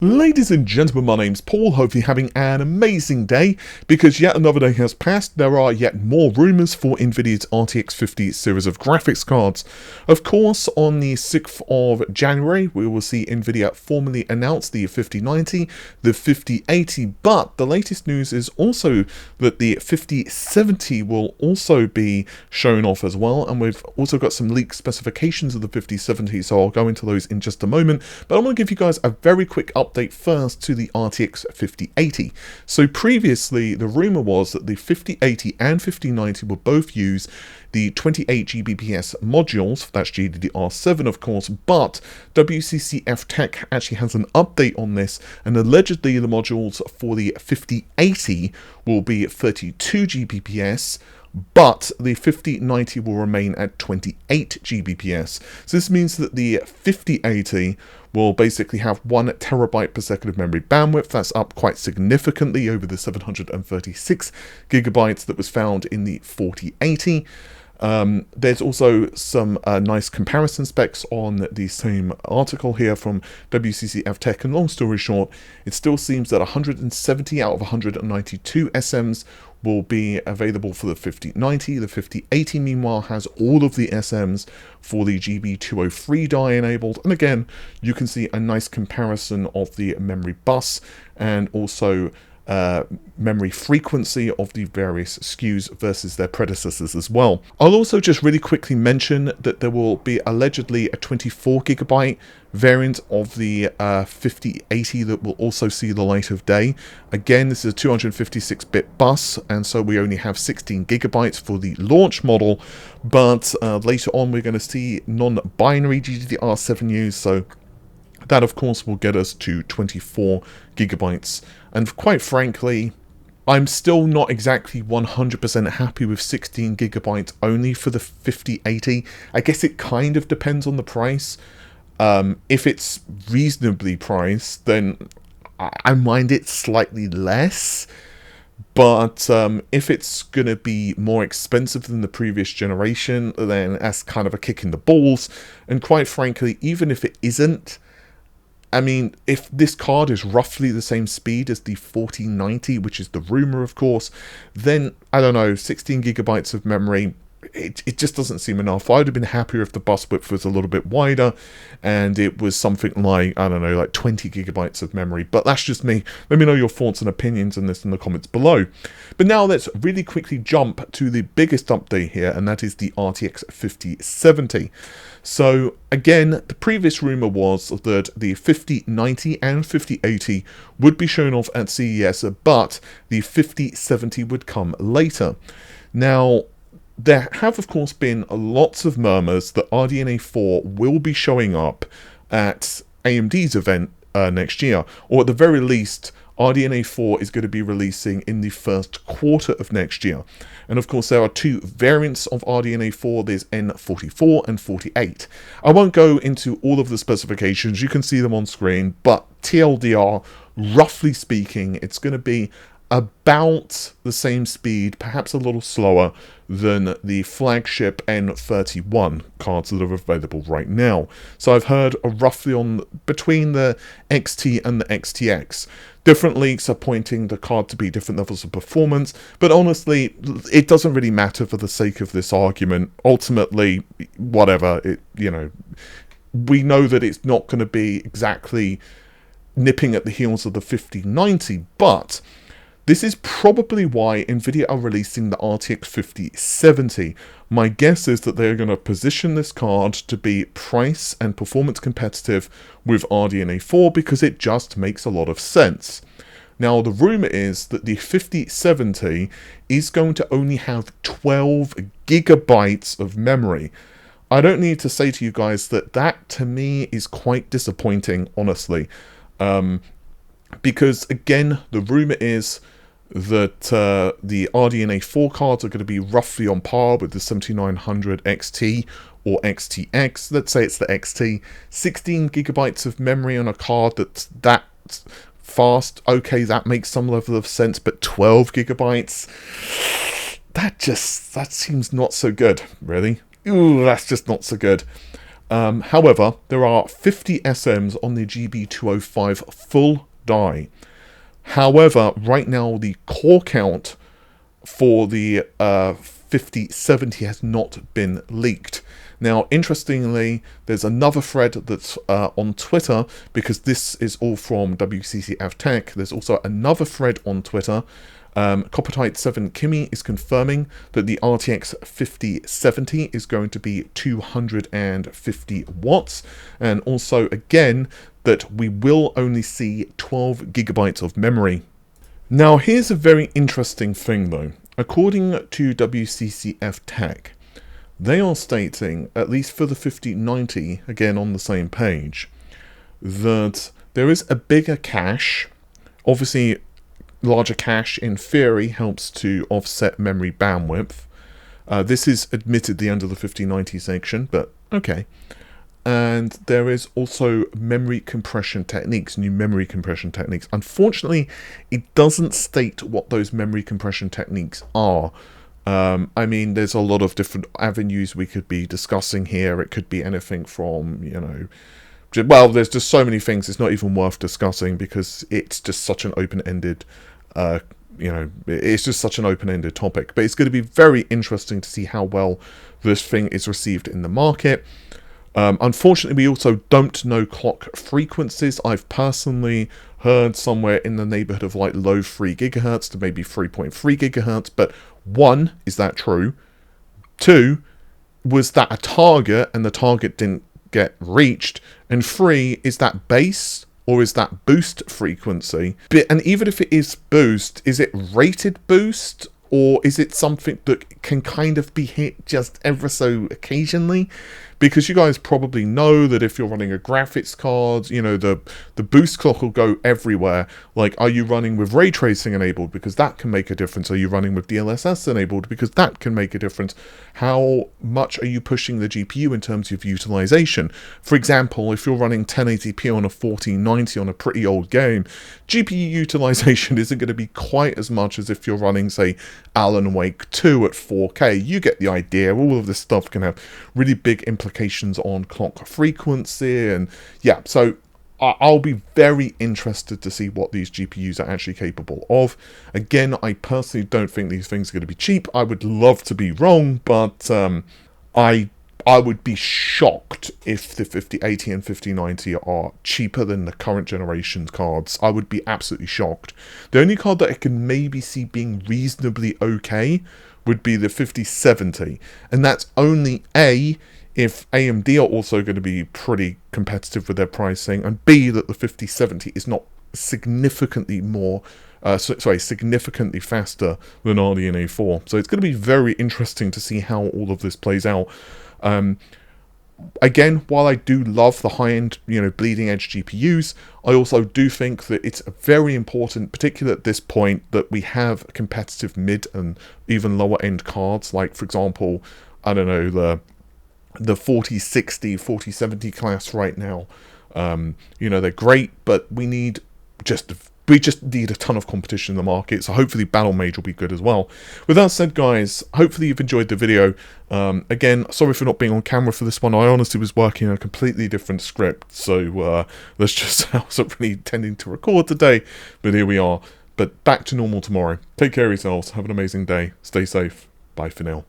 Ladies and gentlemen, my name's Paul. Hopefully having an amazing day, because yet another day has passed. There are yet more rumours for Nvidia's RTX 50 series of graphics cards. Of course, on the 6th of January, we will see Nvidia formally announce the 5090, the 5080, but the latest news is also that the 5070 will also be shown off as well, and we've also got some leaked specifications of the 5070, so I'll go into those in just a moment. But I'm going to give you guys a very quick update first to the RTX 5080. So previously, the rumor was that the 5080 and 5090 will both use the 28 Gbps modules. That's GDDR7, of course, but WCCF Tech actually has an update on this, and allegedly the modules for the 5080 will be 32 Gbps, but the 5090 will remain at 28 Gbps. So this means that the 5080 will basically have 1 terabyte per second of memory bandwidth. That's up quite significantly over the 736 gigabytes that was found in the 4080. There's also some nice comparison specs on the same article here from WCCF Tech, and long story short, it still seems that 170 out of 192 SMs will be available for the 5090. The 5080 meanwhile has all of the SMs for the GB203 die enabled, and again you can see a nice comparison of the memory bus and also memory frequency of the various SKUs versus their predecessors as well. I'll also just really quickly mention that there will be allegedly a 24 gigabyte variant of the 5080 that will also see the light of day. Again, this is a 256-bit bus, and so we only have 16 gigabytes for the launch model, but later on we're going to see non-binary GDDR7 use, so that of course will get us to 24 gigabytes. And quite frankly, I'm still not exactly 100% happy with 16 gigabytes only for the 5080. I guess it kind of depends on the price. If it's reasonably priced, then I mind it slightly less. But if it's going to be more expensive than the previous generation, then that's kind of a kick in the balls. And quite frankly, even if it isn't, I mean, if this card is roughly the same speed as the 4090, which is the rumor, of course, then, I don't know, 16 gigabytes of memory, it just doesn't seem enough. I would have been happier if the bus width was a little bit wider and it was something like, I don't know, like 20 gigabytes of memory. But that's just me. Let me know your thoughts and opinions on this in the comments below. But now let's really quickly jump to the biggest update here, and that is the RTX 5070. So again, the previous rumor was that the 5090 and 5080 would be shown off at CES, but the 5070 would come later. Now, there have, of course, been lots of murmurs that RDNA 4 will be showing up at AMD's event next year, or at the very least, RDNA 4 is going to be releasing in the first quarter of next year. And of course, there are two variants of RDNA 4, there's N44 and 48. I won't go into all of the specifications, you can see them on screen, but TLDR, roughly speaking, it's going to be about the same speed, perhaps a little slower than the flagship N31 cards that are available right now. So I've heard roughly on between the XT and the XTX. Different leaks are pointing the card to be different levels of performance, but honestly, it doesn't really matter for the sake of this argument. Ultimately, whatever, we know that it's not going to be exactly nipping at the heels of the 5090, but this is probably why Nvidia are releasing the RTX 5070. My guess is that they're going to position this card to be price and performance competitive with RDNA 4 because it just makes a lot of sense. Now, the rumor is that the 5070 is going to only have 12 gigabytes of memory. I don't need to say to you guys that to me is quite disappointing, honestly. Because, again, the rumor is that the RDNA 4 cards are going to be roughly on par with the 7900 XT or XTX. Let's say it's the XT. 16 gigabytes of memory on a card that's that fast. Okay, that makes some level of sense, but 12 gigabytes? That seems not so good, really. Ooh, that's just not so good. However, there are 50 SMs on the GB205 full die. However, right now the core count for the 5070 has not been leaked. Now, interestingly, there's another thread that's on Twitter, because this is all from WCCF Tech. There's also another thread on Twitter. Coppertite 7 Kimmy is confirming that the RTX 5070 is going to be 250 watts, and also again that we will only see 12 gigabytes of memory. Now, here's a very interesting thing though. According to WCCF Tech, they are stating, at least for the 5090, again on the same page, that there is a bigger cache. Obviously, larger cache in theory helps to offset memory bandwidth. This is admittedly under the 5090 section, but okay. And there is also memory compression techniques, new memory compression techniques. Unfortunately, it doesn't state what those memory compression techniques are. I mean, there's a lot of different avenues we could be discussing here. It could be anything from, you know, well, there's just so many things it's not even worth discussing, because it's just such an open-ended, you know, it's just such an open-ended topic. But it's going to be very interesting to see how well this thing is received in the market. Unfortunately, we also don't know clock frequencies. I've personally heard somewhere in the neighborhood of like low 3 gigahertz to maybe 3.3 gigahertz, but one, is that true? Two, was that a target and the target didn't get reached? And three, is that base or is that boost frequency? And even if it is boost, is it rated boost, or is it something that can kind of be hit just ever so occasionally? Because you guys probably know that if you're running a graphics card, you know, the boost clock will go everywhere. Like, are you running with ray tracing enabled? Because that can make a difference. Are you running with DLSS enabled? Because that can make a difference. How much are you pushing the GPU in terms of utilization? For example, if you're running 1080p on a 1490 on a pretty old game, GPU utilization isn't going to be quite as much as if you're running, say, Alan Wake 2 at 4K. You get the idea. All of this stuff can have really big implications on clock frequency, and yeah, so I'll be very interested to see what these GPUs are actually capable of. Again, I personally don't think these things are going to be cheap. I would love to be wrong, but I would be shocked if the 5080 and 5090 are cheaper than the current generation's cards. I would be absolutely shocked. The only card that I can maybe see being reasonably okay would be the 5070, and that's only A, if AMD are also going to be pretty competitive with their pricing, and B, that the 5070 is not significantly more, significantly faster than RDNA 4. So it's going to be very interesting to see how all of this plays out. Again, while I do love the high-end, you know, bleeding-edge GPUs, I also do think that it's very important, particularly at this point, that we have competitive mid and even lower-end cards. Like, for example, I don't know, the 4060, 4070 class right now. You know, they're great, but we just need a ton of competition in the market, so hopefully Battle Mage will be good as well. With that said, guys, hopefully you've enjoyed the video. Again, sorry for not being on camera for this one. I honestly was working on a completely different script, so that's just how I wasn't really intending to record today, but here we are. But back to normal tomorrow. Take care of yourselves, have an amazing day, stay safe, bye for now.